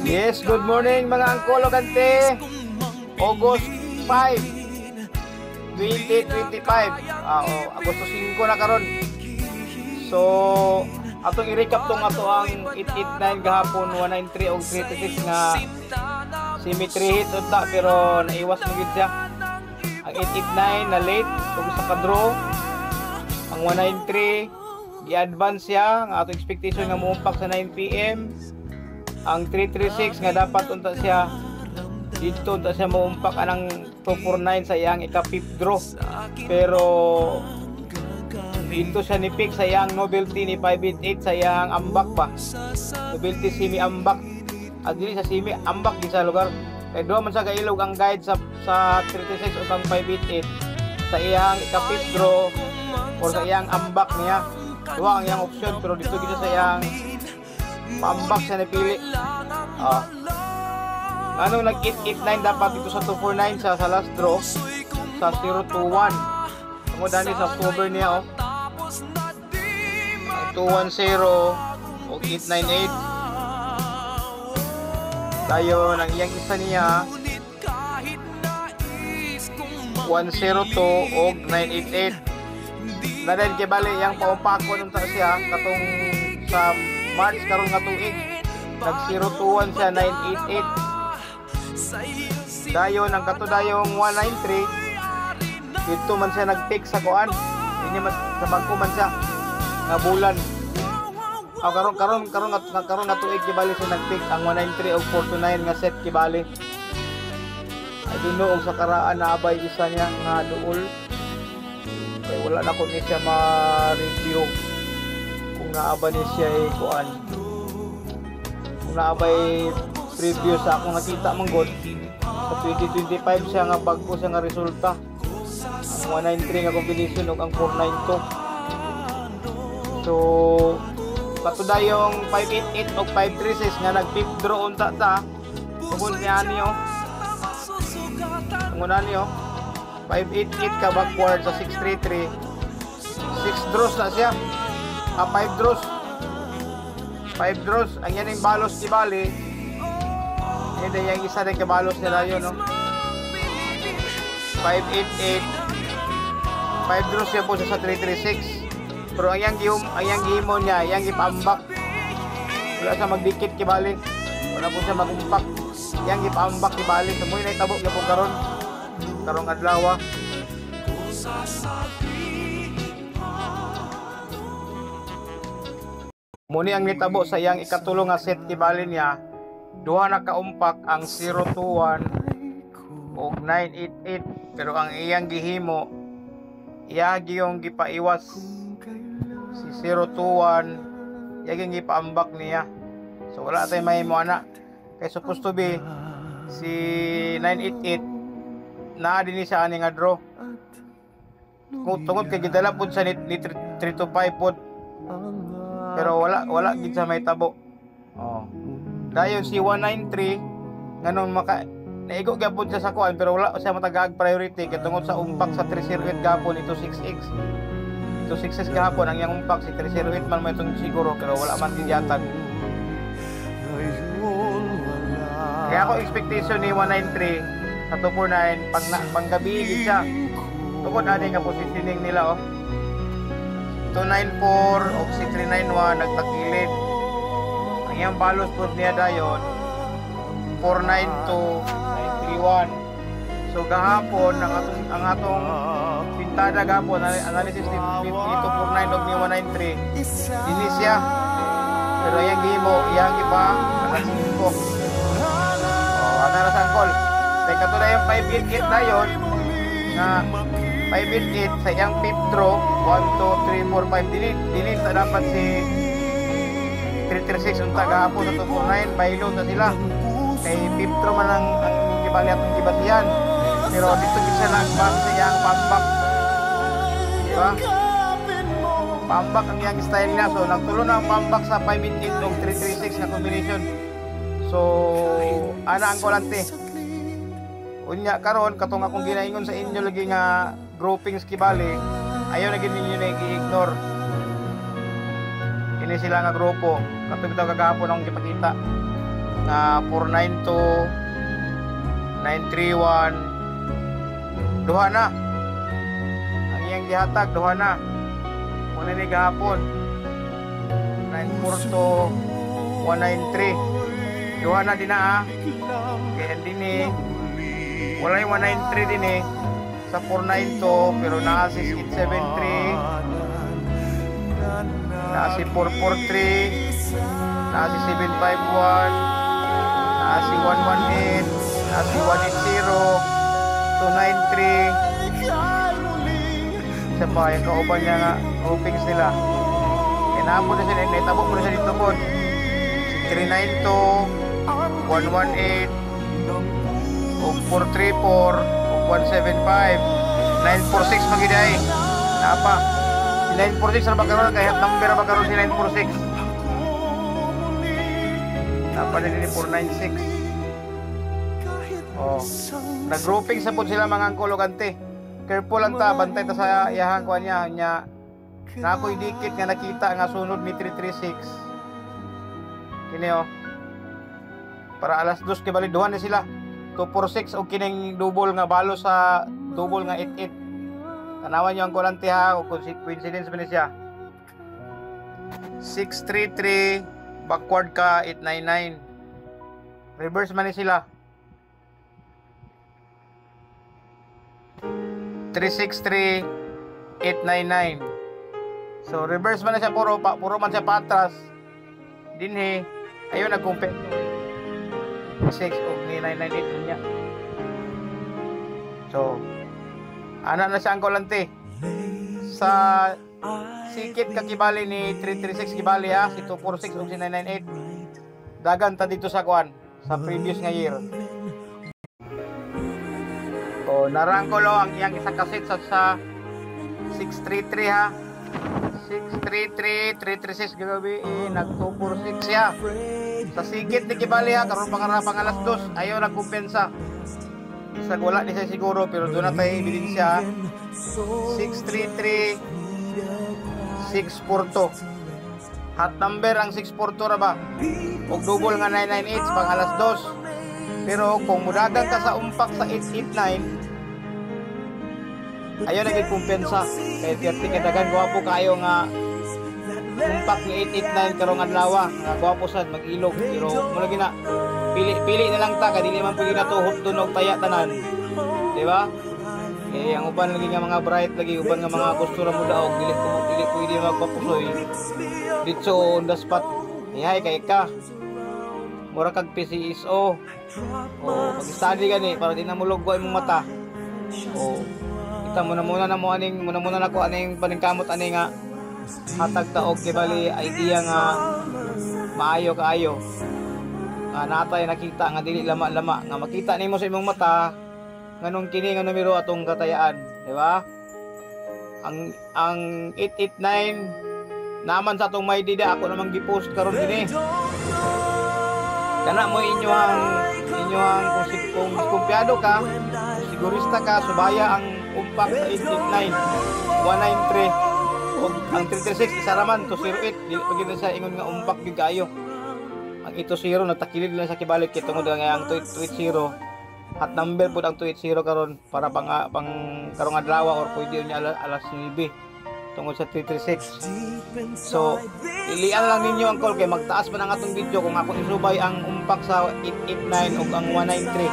Yes, good morning mga angkolo kante. August 5, 2025. Agosto 5 na karon. So, atong i-recap tong ato ang 889 gahapon 193 og 336 nga symmetry hit unta pero naiwas mo gid siya. Ang 889 na late kung sa ka-draw. Ang 193 gi-advance siya nga atong expectation nga muumpak sa 9 PM. Ang 336 nga dapat unta siya dito unta siya muumpak anang 249 sa iyang ika-fifth draw. Pero dito siya ni-pick sa iyang novelty ni 588 sa iyang ambak ba. Novelty semi ambak. At dili sa semi ambak din sa lugar. Kaya doon man sa kailog ang guide sa 336 o kang 588 sa iyang ika-fifth draw o sa iyang ambak niya. Duwa ang iyang option pero dito gito sa iyang paambak siya napili. Anong nag-889 dapat dito sa 249 sa last draw sa 021. Tungod dani sa October niya ang 210 o 898. Dayon ang iyang isa niya 102 o 988. Nadal kay bali yang paumpakon unta siya katong sa March karon nga tuig nag 021 siya 988. Dayon ang kato dayong 193 dito man siya nag-pick sa kuan ini mas sa bangko man siya nga bulan. Karon nga tuig kibali siya nag-pick ang 193 og 429 nga set kibali. Ay duno og sa karaan na abay isa niya nga duol. Kaya wala na ko ni siya ma-review kung naaba ni siya kuan. Kung naabay preview sa akong nakita manggod sa 2025 siya nga bago siya nga resulta. Ang 193 nga combination ug ang 492. So patudayong 588 ug 536 nga nag-fifth draw unta ta. Tungod niya niyo. Tungod niyo. 588 ka backward sa 633. 6 draws na siya. 5 draws. 5 draws. Ang yan yung balos ni Bali. Hindi yung isa rin kabalos nila yun, no? 588. 5 draws siya po siya sa 336. Pero ang yang gihimo niya, yang ipambak. Wala siya magdikit kay Bali. Wala po siya magumpak. Yang ipambak kay Bali. So, muna itabo niya po karon. Karong adlaw. Muni ang nitabo sa iyang ikatulong nga set kibali niya. Duha na kaumpak ang 021 og 988 pero ang iyang gihimo iya giyong gipaiwas si 021 iya giyong gipaambak niya. So wala tay mahimo ana. Kay supposed to be si 988 na dinhi sa ani nga draw. Tungod kay gidala pud sa ni 325 pud. Pero wala gid sa may tabo. Dayon si 193 nganong naigo gyapon siya sa kuan pero wala siya matagaag priority kay tungod sa umpak sa 308 gapon ito 6x. Ito 6x gahapon ang yang umpak si 308 man may tungod siguro pero wala man gid yatag. Kaya ako expectation ni 193 sa 249 panggabi gid siya. Tungod ani nga positioning nila 294 o 6391 nagtakilid. Ang iyang balos po niya dayon 492 931. So gahapon ang atong pintada gahapon analysis ni 249 og ni 193 dinhi siya. Pero yang gihimo yang iba nakasimpo. Ana sa angkol. Kay kato na yung 588 dayon nga 588 sa iyang fifth draw 1, 2, 3, 4, 5 delete sa dapat si 336 unta gahapon sa 249 baylo na sila kay fifth draw man ang gibali atong gibasihan pero dito gisa lang bang sa iyang pambak, diba? Pambak ang iyang style niya. So nagtulo na ang pambak sa 588 ug 336 na combination. So ana ang kolante unya karon katong akong ginaingon sa inyo lagi nga groupings kibali ayaw na gid ninyo na i-ignore. Ini sila nga grupo katong bitaw kagahapon akong gipakita nga 492 931 duha na ang iyang gihatag, duha na muna ni gahapon 942 193 duha na din na kaya din wala yung 193 din sa 492 pero naa si 873 naa si 443 naa si 751 naa si 118 naa si 180 293 isa pa yung kauban niya nga groupings nila inaabot na siya, naitabo mo na siya dito po si 392 118 o 434 o 175 946 magiday napa si 946 na magkaroon kaya number na magkaroon si 946 napa na din 496 oh nag-grouping sa po sila mga angkologante careful lang ta bantay ta sa iyahang kuha niya na ako'y dikit nga nakita nga sunod ni 336 kini oh para alas 2 kay baliduhan na sila 246 o kining double nga balo sa double nga 88 tanawan nyo ang kulante ha o coincidence ba siya 633 backward ka 899 reverse man ni sila 363 899 so reverse man na siya puro man siya patras dinhi ayun nag-compare 6 o ni 998 niya so ana na siya ang kolante sa sikit kakibali ni 336 kibali ha si 246 o si 998 dagan ta dito sa kuan sa previous nga year o narangko lo ang iyang isa kasit sa 633 ha 633 336 gabi nag 246 siya sa sigit ni kibali ha karon pangarapang alas 2 ayaw nagkumpensa isa wala ni siya siguro pero doon na tayo ebidensya 633 642 hot number ang 642 ra ba og double nga 998 pang alas 2 pero kung mudagan ka sa umpak sa 889 ayaw nagkumpensa kay tiyati kadagan gwapo kayo nga umpak ni 889 karong adlaw nga gwapo sad mag-ilog pero mula gina pili na lang ta kay dili man pili na tuhot tunog taya tanan di ba eh ang uban lagi nga mga bright lagi uban nga mga kustura mo daog dili pwede magpapusoy dito on the spot ihay kay ka mura kag PCSO o mag-study gani para di na mulog ko imong mata o kita muna na mo aning muna na ko aning paningkamot ani nga hatag taog kay bali idea nga maayo kaayo natay nakita nga dili lama-lama nga makita nimo sa imong mata nganong kini nga numero atong katayaan di ba ang 889 naman sa atong may dida ako namang gi-post karon dinhi kana mo inyong kung kumpiyado ka sigurista ka subaya ang umpak sa 889 193 o ang 336 isa raman 208 dili pa gid sa ingon nga umpak gyud kayo ang 20 nagtakilid lang sa kibalik kay tungod nga ang 280 hot number pud ang 280 karon para pang karong adlaw or pwede niya alas 9 tungod sa 336 so ilian lang ninyo ang call kay magtaas man ang atong video kung ako isubay ang umpak sa 889 ug ang 193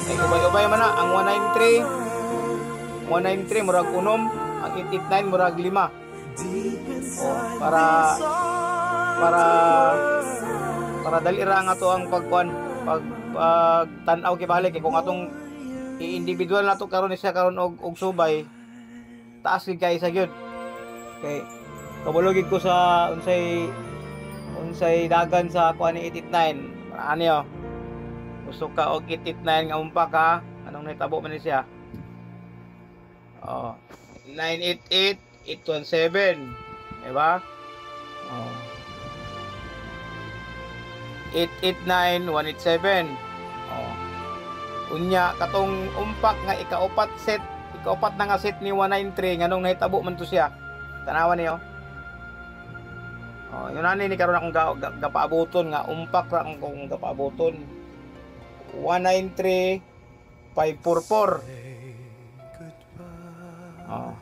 ay ubay-ubay man na ang 193 murag unom ang 889 murag 5 para dali ra nga to ang pag tan-aw kibalik kung atong i-individual na to karon siya karon og subay taas gid kay sa gyud kay kabulogid ko sa unsay dagan sa kuan ni 889 ani yo gusto ka og 889 nga umpak ha anong nahitabo man ni siya 988 817 diba 889 187 unya katong umpak nga ikaupat na nga set ni 193 nganong nahitabo man to siya tanawan niyo Oh, yun ani ni karon akong gapaabuton nga umpak ra akong gapaabuton. 193544. Oh.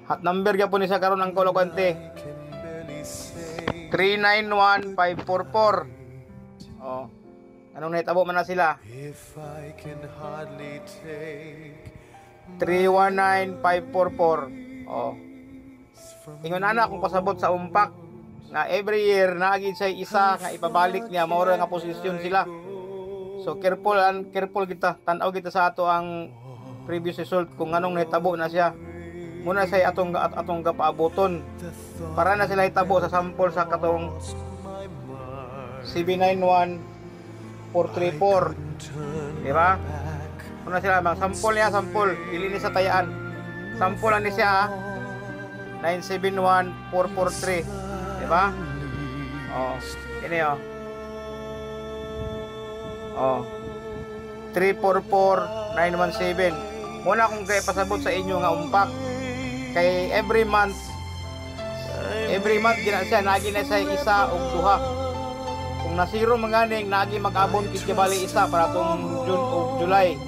Hot number gyapon ni sa karon ang kolokante. 391544. Oh. Anong nahitabo man na sila? 319544. Oh. Ingon ana akong pasabot sa umpak nga every year naagid say isa nga ipabalik niya mao ra nga posisyon sila. So careful kita, tan-aw kita sa ato ang previous result kung anong nahitabo na siya. Muna say atong gapaaboton para na sila hitabo sa sample sa katong 791434. Di ba? Muna sila bang sample dili ni sa tayaan. Sample ani siya 971443. Di ba? Oh, ini oh. Oh. 344917. Muna akong kay pasabot sa inyo nga umpak. Kay every month gina siya nagi na sa isa og duha. Kung nasiro manganing nagi mag-abon kit bali isa para tong June o July.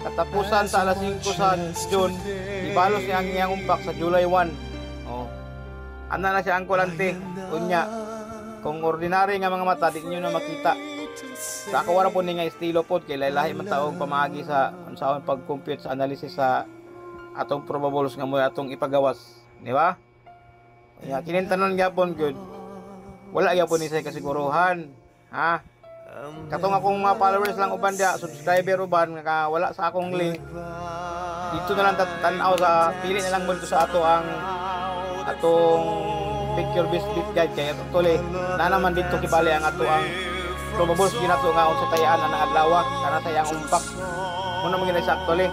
Katapusan sa alas 5 sa June, ibalos niya ang iyang umpak sa July 1. Oh. Ana na siya ang kulante. Unya. Kung ordinary nga mga mata di niyo na makita. Sa ako wala po ni nga estilo po kay lahi man taong pamagi sa unsaon pag-compute sa analysis sa atong probables nga mo atong ipagawas, di ba? Ya kinintanon gyapon good. Wala gyapon ni say kasiguruhan, ha? Katong akong mga followers lang uban dia, subscriber uban nga wala sa akong link. Dito na lang tan-aw sa pili na lang mo dito sa ato ang atong picture based bit guide kay actually na naman dito kibali ang ato ang probables ginato nga unsa tayaan na adlaw kana sa iyang umpak. Muna magina sa actually.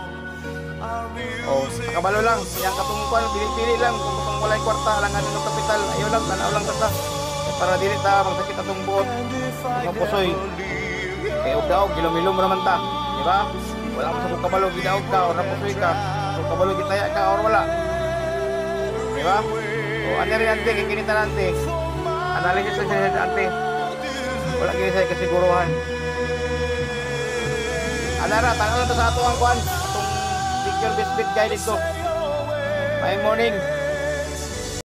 Oh, kabalo lang, yang katong kuan pili-pili lang kung katong walay kwarta lang ano ng kapital, ayo lang tanaw lang ta para dili ta magsakit atong buot. Nga pusoy. Kay og gilom-ilom ra man ta, di ba? Wala mo sa kabalo gidaog ka or napusoy ka, kung kabalo gitaya ka or wala. Di ba? O ano rin ante kikinita nante. Analysis sa siya ante. Wala gyud say kasiguruhan. Anara tanaw ta sa ato ang kuan. Your best bit guide ko. May morning.